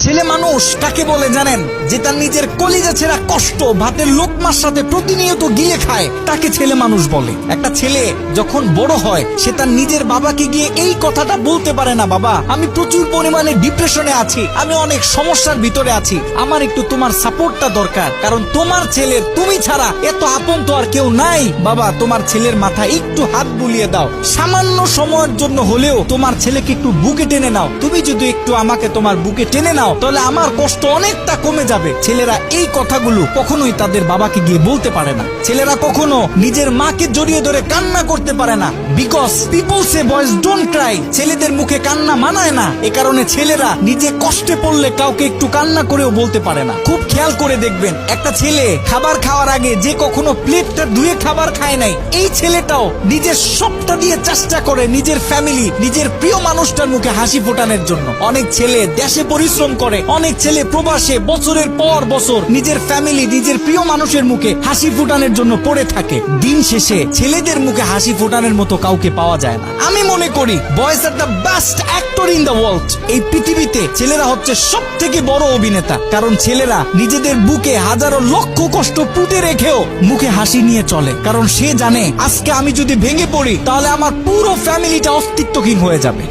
ছেলে মানুষ কাকে বলে জানেন? যে তার নিজের কলিজা ছেঁড়া কষ্ট ভাতের লোকমার সাথে প্রতিনিয়ত গিলে খায়, তাকে ছেলে মানুষ বলে। একটা ছেলে যখন বড় হয় সে তার নিজের বাবাকে গিয়ে এই কথাটা বলতে পারে না, বাবা আমি প্রচুর পরিমাণে ডিপ্রেশনে আছি, আমি অনেক সমস্যার ভিতরে আছি, আমার একটু তোমার সাপোর্টটা দরকার, কারণ তোমার ছেলের তুমি ছাড়া এত আপন তো আর কেউ নাই। বাবা তোমার ছেলের মাথায় একটু হাত বুলিয়ে দাও, সামান্য সময়ের জন্য হলেও তোমার ছেলেকে একটু বুকে টেনে নাও। তুমি যদি একটু আমাকে তোমার বুকে টেনে নাও তাহলে আমার কষ্ট অনেকটা কমে যাবে। ছেলেরা এই কথাগুলো কখনোই তাদের বাবাকে গিয়ে বলতে পারে না। ছেলেরা কখনো নিজের মাকে জড়িয়ে ধরে কান্না করতে পারে না, because people say boys don't Cry. ছেলেদের মুখে কান্না মানায় না, এ কারণে ছেলেরা নিজে কষ্টে পড়লে কাউকে একটু কান্না করেও বলতে পারে না। খুব খেয়াল করে দেখবেন, একটা ছেলে খাবার খাওয়ার আগে যে কখনো প্লেটটা ধুয়ে খাবার খায় নাই, এই ছেলেটাও নিজের সবটা দিয়ে চেষ্টা করে নিজের ফ্যামিলি, নিজের প্রিয় মানুষটার মুখে হাসি ফোটানোর জন্য। অনেক ছেলে দেশে পরিশ্রম করে, অনেক ছেলে প্রবাসে বছরের পর বছর নিজের ফ্যামিলি, নিজের প্রিয় মানুষের মুখে হাসি ফোটানোর জন্য পড়ে থাকে। দিন শেষে ছেলেদের মুখে হাসি ফোটানোর মতো কাউকে পাওয়া যায় না। আমি মনে করি boys are the best actor in the world. এই পৃথিবীতে ছেলেরা হচ্ছে সব থেকে বড় অভিনেতা, কারণ ছেলেরা নিজেদের বুকে হাজারো লক্ষ কষ্ট পুঁতে রেখেও মুখে হাসি নিয়ে চলে, কারণ সে জানে আজকে আমি যদি ভেঙে পড়ি তাহলে আমার পুরো ফ্যামিলিটা অস্তিত্বহীন হয়ে যাবে।